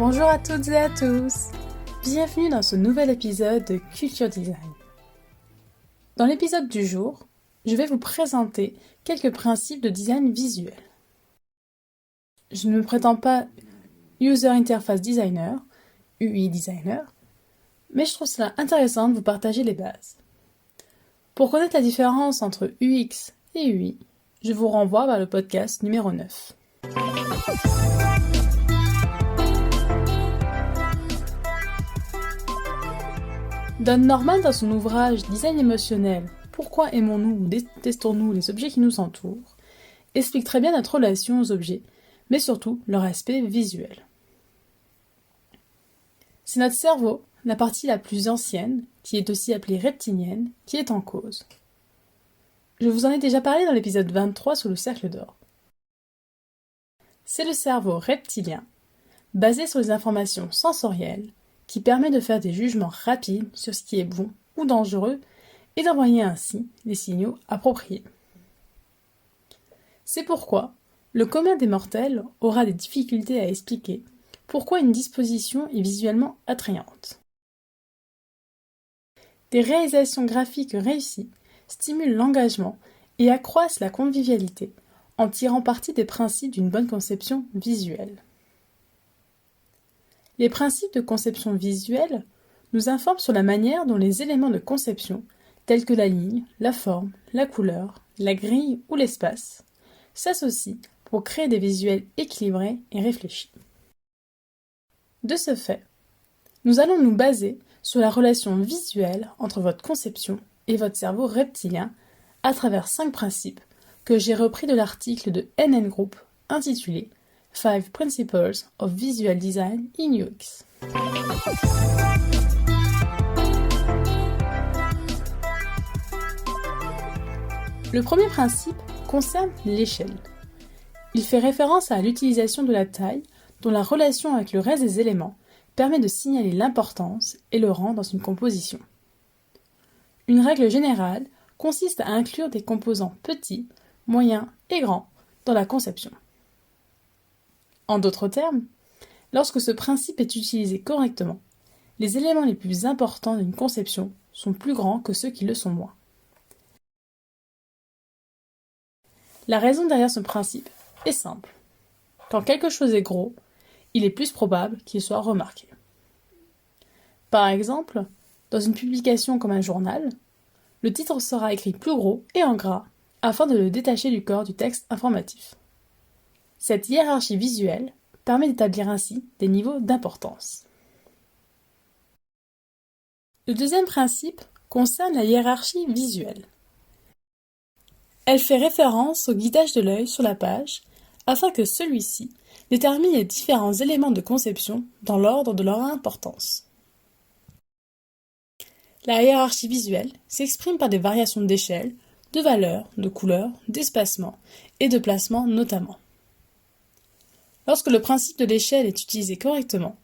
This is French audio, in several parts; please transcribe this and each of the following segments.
Bonjour à toutes et à tous. Bienvenue dans ce nouvel épisode de Culture Design. Dans l'épisode du jour, je vais vous présenter quelques principes de design visuel. Je ne me prétends pas User Interface Designer, UI Designer, mais je trouve cela intéressant de vous partager les bases. Pour connaître la différence entre UX et UI, je vous renvoie vers le podcast numéro 9. Don Norman, dans son ouvrage Design émotionnel, pourquoi aimons-nous ou détestons-nous les objets qui nous entourent, explique très bien notre relation aux objets, mais surtout leur aspect visuel. C'est notre cerveau, la partie la plus ancienne, qui est aussi appelée reptilienne, qui est en cause. Je vous en ai déjà parlé dans l'épisode 23 sur le cercle d'or. C'est le cerveau reptilien, basé sur les informations sensorielles, qui permet de faire des jugements rapides sur ce qui est bon ou dangereux et d'envoyer ainsi les signaux appropriés. C'est pourquoi le commun des mortels aura des difficultés à expliquer pourquoi une disposition est visuellement attrayante. Des réalisations graphiques réussies stimulent l'engagement et accroissent la convivialité en tirant parti des principes d'une bonne conception visuelle. Les principes de conception visuelle nous informent sur la manière dont les éléments de conception, tels que la ligne, la forme, la couleur, la grille ou l'espace, s'associent pour créer des visuels équilibrés et réfléchis. De ce fait, nous allons nous baser sur la relation visuelle entre votre conception et votre cerveau reptilien à travers 5 principes que j'ai repris de l'article de NN Group intitulé 5 Principles of Visual Design in UX. Le premier principe concerne l'échelle. Il fait référence à l'utilisation de la taille dont la relation avec le reste des éléments permet de signaler l'importance et le rang dans une composition. Une règle générale consiste à inclure des composants petits, moyens et grands dans la conception. En d'autres termes, lorsque ce principe est utilisé correctement, les éléments les plus importants d'une conception sont plus grands que ceux qui le sont moins. La raison derrière ce principe est simple. Quand quelque chose est gros, il est plus probable qu'il soit remarqué. Par exemple, dans une publication comme un journal, le titre sera écrit plus gros et en gras afin de le détacher du corps du texte informatif. Cette hiérarchie visuelle permet d'établir ainsi des niveaux d'importance. Le deuxième principe concerne la hiérarchie visuelle. Elle fait référence au guidage de l'œil sur la page afin que celui-ci détermine les différents éléments de conception dans l'ordre de leur importance. La hiérarchie visuelle s'exprime par des variations d'échelle, de valeur, de couleur, d'espacement et de placement notamment. Lorsque le principe de l'échelle est utilisé correctement,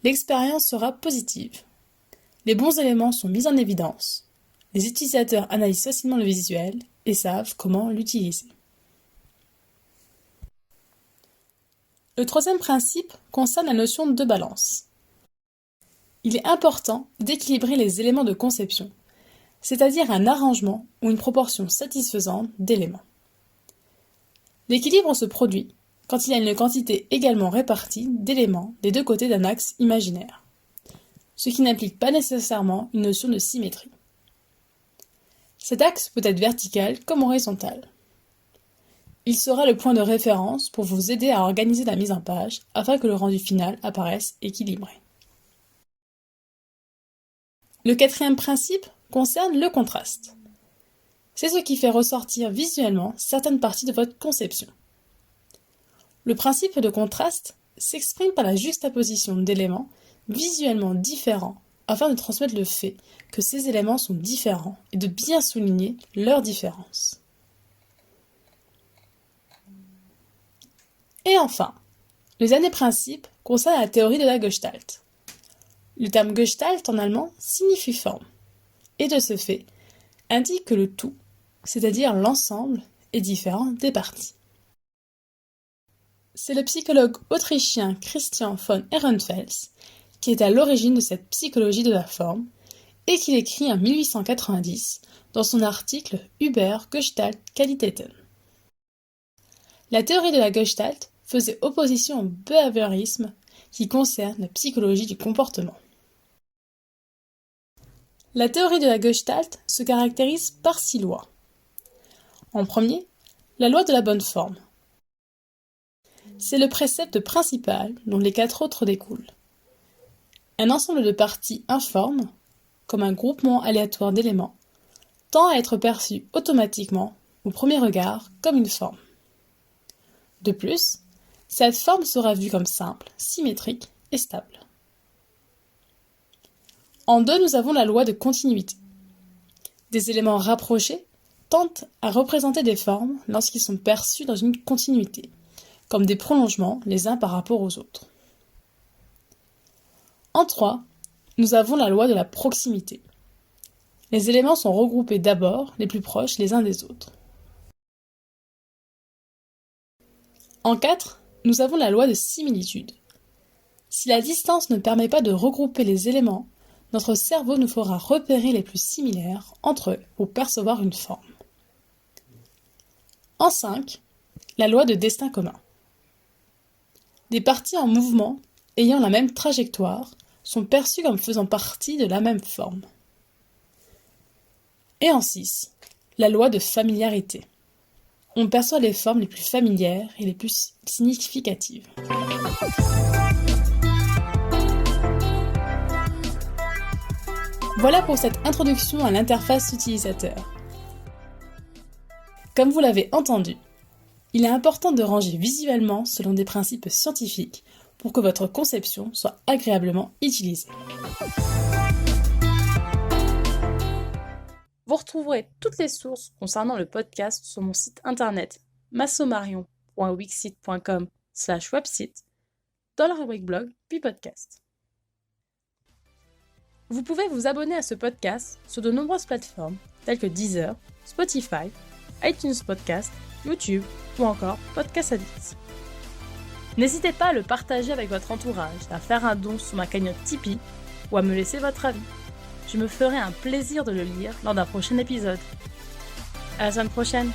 l'expérience sera positive. Les bons éléments sont mis en évidence. Les utilisateurs analysent facilement le visuel et savent comment l'utiliser. Le troisième principe concerne la notion de balance. Il est important d'équilibrer les éléments de conception, c'est-à-dire un arrangement ou une proportion satisfaisante d'éléments. L'équilibre se produit quand il y a une quantité également répartie d'éléments des deux côtés d'un axe imaginaire, ce qui n'implique pas nécessairement une notion de symétrie. Cet axe peut être vertical comme horizontal. Il sera le point de référence pour vous aider à organiser la mise en page afin que le rendu final apparaisse équilibré. Le quatrième principe concerne le contraste. C'est ce qui fait ressortir visuellement certaines parties de votre conception. Le principe de contraste s'exprime par la juxtaposition d'éléments visuellement différents afin de transmettre le fait que ces éléments sont différents et de bien souligner leurs différences. Et enfin, le dernier principe concerne la théorie de la Gestalt. Le terme Gestalt en allemand signifie forme, et de ce fait, indique que le tout, c'est-à-dire l'ensemble, est différent des parties. C'est le psychologue autrichien Christian von Ehrenfels qui est à l'origine de cette psychologie de la forme et qu'il écrit en 1890 dans son article Über Gestalt-Qualitäten. La théorie de la Gestalt faisait opposition au behaviorisme qui concerne la psychologie du comportement. La théorie de la Gestalt se caractérise par 6 lois. En premier, la loi de la bonne forme. C'est le précepte principal dont les 4 autres découlent. Un ensemble de parties informes, comme un groupement aléatoire d'éléments, tend à être perçu automatiquement, au premier regard, comme une forme. De plus, cette forme sera vue comme simple, symétrique et stable. En 2, nous avons la loi de continuité. Des éléments rapprochés tendent à représenter des formes lorsqu'ils sont perçus dans une continuité, comme des prolongements les uns par rapport aux autres. En 3, nous avons la loi de la proximité. Les éléments sont regroupés d'abord les plus proches les uns des autres. En 4, nous avons la loi de similitude. Si la distance ne permet pas de regrouper les éléments, notre cerveau nous fera repérer les plus similaires entre eux pour percevoir une forme. En 5, la loi de destin commun. Des parties en mouvement ayant la même trajectoire sont perçues comme faisant partie de la même forme. Et en 6, la loi de familiarité. On perçoit les formes les plus familières et les plus significatives. Voilà pour cette introduction à l'interface utilisateur. Comme vous l'avez entendu, il est important de ranger visuellement selon des principes scientifiques pour que votre conception soit agréablement utilisée. Vous retrouverez toutes les sources concernant le podcast sur mon site internet massomarion.wixsite.com/website dans la rubrique blog puis podcast. Vous pouvez vous abonner à ce podcast sur de nombreuses plateformes telles que Deezer, Spotify, iTunes Podcast, YouTube ou encore Podcast Addict. N'hésitez pas à le partager avec votre entourage, à faire un don sur ma cagnotte Tipeee ou à me laisser votre avis. Je me ferai un plaisir de le lire lors d'un prochain épisode. À la semaine prochaine!